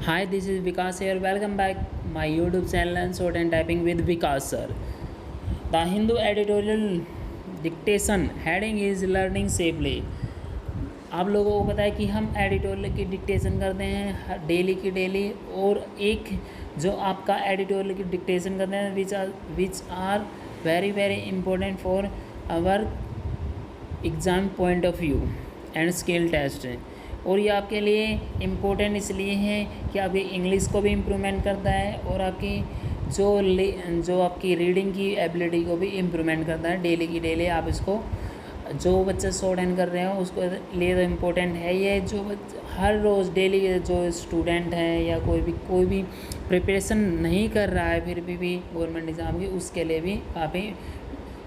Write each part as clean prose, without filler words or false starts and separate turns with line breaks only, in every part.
Hi, this is Vikas here. Welcome back my YouTube channel and Short and Typing with Vikas sir. The Hindu editorial dictation heading is learning safely. आप लोगों को पता है कि हम editorial की dictation करते हैं डेली की डेली, और एक जो आपका एडिटोरियल की डिक्टेशन करते हैं which are very very important for our exam point of view and skill test. और ये आपके लिए इम्पोर्टेंट इसलिए है कि आपकी इंग्लिश को भी इम्प्रूवमेंट करता है और आपकी जो आपकी रीडिंग की एबिलिटी को भी इम्प्रूवमेंट करता है डेली की डेली। आप इसको जो बच्चे शॉर्ट हैंड कर रहे हो उसको लिए तो इम्पोर्टेंट है ये। जो हर रोज़ डेली जो स्टूडेंट है या कोई भी प्रिपरेशन नहीं कर रहा है फिर भी गवर्नमेंट एग्ज़ाम की, उसके लिए भी काफ़ी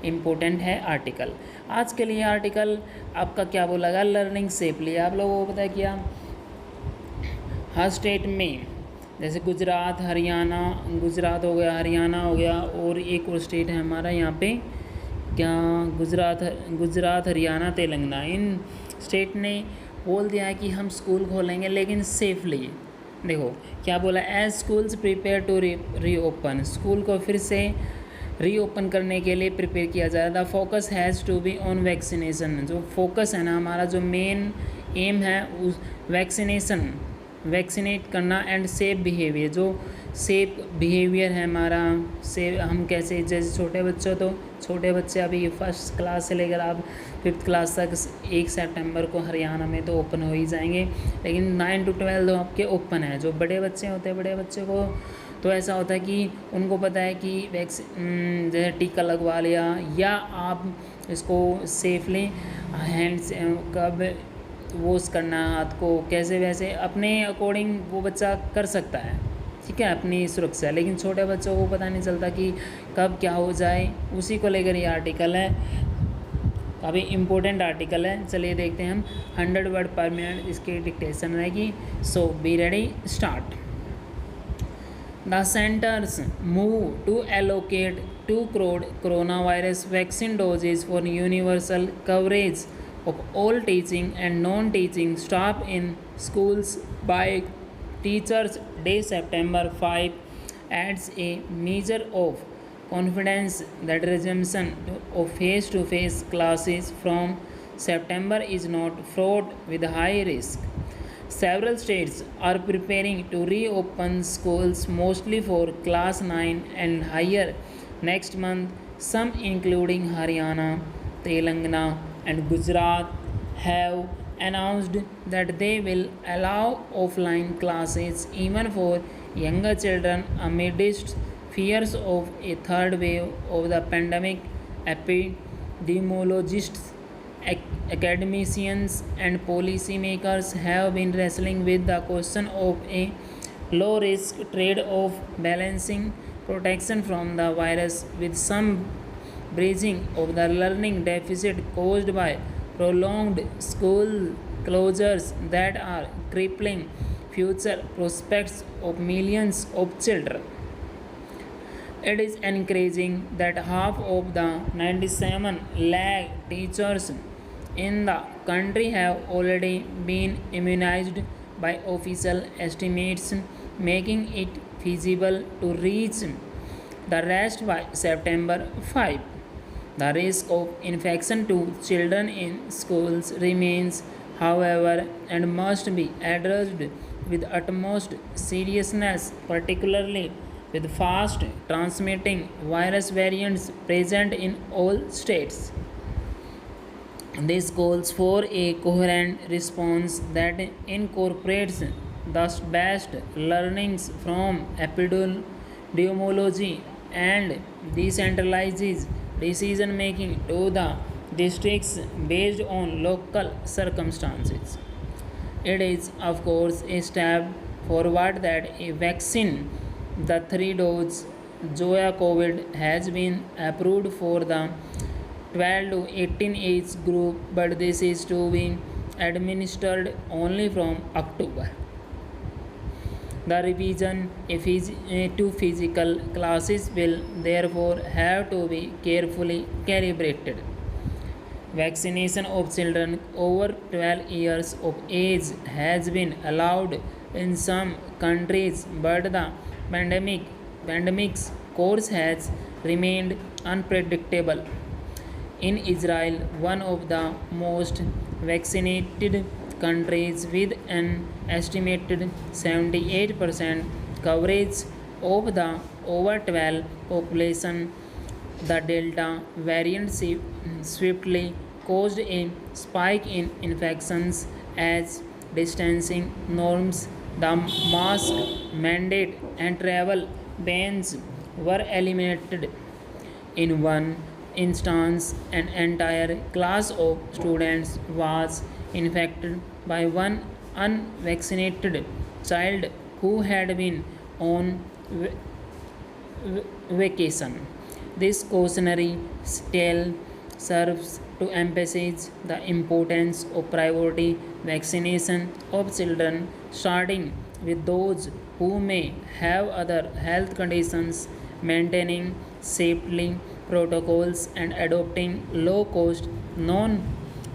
इम्पोर्टेंट है आर्टिकल। आज के लिए आर्टिकल आपका क्या बोला, लर्निंग सेफली। आप लोगों को पता है क्या, हर स्टेट में जैसे गुजरात हो गया, हरियाणा हो गया, और एक और स्टेट है हमारा यहाँ पे क्या, गुजरात हरियाणा तेलंगाना, इन स्टेट ने बोल दिया है कि हम स्कूल खोलेंगे लेकिन सेफली। देखो क्या बोला, as schools prepare to reopen, school को फिर से रीओपन करने के लिए प्रिपेयर किया जाए। The focus has to be on vaccination, जो फोकस है ना हमारा, जो मेन एम है उस वैक्सीनेट करना एंड सेफ बिहेवियर, जो सेफ बिहेवियर है हमारा। सेफ हम कैसे, जैसे छोटे बच्चे अभी फर्स्ट क्लास से लेकर आप 5th क्लास तक 1 सितंबर को हरियाणा में तो ओपन हो ही जाएंगे, लेकिन 9 to 12 आपके ओपन है। जो बड़े बच्चे होते हैं, बड़े बच्चे को तो ऐसा होता है कि उनको पता है कि जैसे टीका लगवा लिया, या आप इसको सेफली हैंड्स कब वॉश करना हाथ को, कैसे वैसे अपने अकॉर्डिंग वो बच्चा कर सकता है, ठीक है, अपनी सुरक्षा। लेकिन छोटे बच्चों को पता नहीं चलता कि कब क्या हो जाए, उसी को लेकर ये आर्टिकल है, काफ़ी इम्पोर्टेंट आर्टिकल है। चलिए देखते हैं हम। 100 वर्ड पर मिनट इसकी डिक्टेशन रहेगी। So be ready, start. The centers move to allocate 2 crore coronavirus vaccine doses for universal coverage of all teaching and non-teaching staff in schools by Teachers' Day September 5 adds a measure of confidence that resumption of face-to-face classes from September is not fraught with high risk. Several states are preparing to reopen schools mostly for class 9 and higher next month. Some, including Haryana, Telangana, and Gujarat, have announced that they will allow offline classes even for younger children amidst fears of a third wave of the pandemic. Epidemiologists, academicians and policymakers have been wrestling with the question of a low-risk trade-off, balancing protection from the virus with some bridging of the learning deficit caused by prolonged school closures that are crippling future prospects of millions of children. It is encouraging that half of the 97 lakh teachers in the country have already been immunized by official estimates, making it feasible to reach the rest by September 5. The risk of infection to children in schools remains, however, and must be addressed with utmost seriousness, particularly with fast transmitting virus variants present in all states. This calls for a coherent response that incorporates the best learnings from epidemiology and decentralizes decision making to the districts based on local circumstances. It is, of course, a step forward that a vaccine, the 3-dose Zoya COVID, has been approved for the 12 to 18 age group, but this is to be administered only from October. The revision to physical classes will therefore have to be carefully calibrated. Vaccination of children over 12 years of age has been allowed in some countries, but the pandemic's course has remained unpredictable. In Israel, one of the most vaccinated countries with an estimated 78% coverage of the over 12 population, the Delta variant swiftly caused a spike in infections as distancing norms, the mask mandate, and travel bans were eliminated. In one instance, an entire class of students was infected by one unvaccinated child who had been on vacation. This cautionary tale serves to emphasize the importance of priority vaccination of children, starting with those who may have other health conditions, maintaining safety protocols, and adopting low cost, non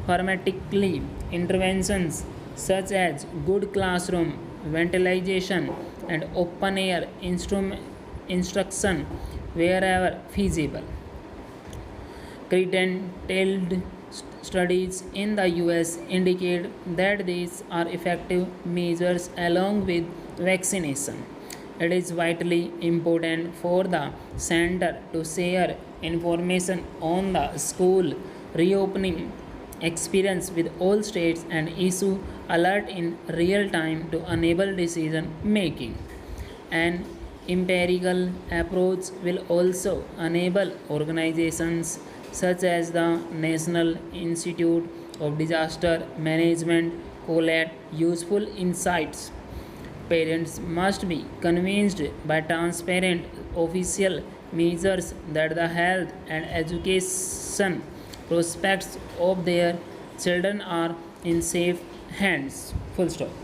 pharmaceutically interventions such as good classroom ventilation and open air instruction wherever feasible. Credentialed studies in the US indicate that these are effective measures along with vaccination. It is vitally important for the center to share information on the school reopening experience with all states and issue alert in real time to enable decision making. An empirical approach will also enable organizations such as the National Institute of Disaster Management collect useful insights. Parents must be convinced by transparent official measures that the health and education prospects of their children are in safe hands. Full stop.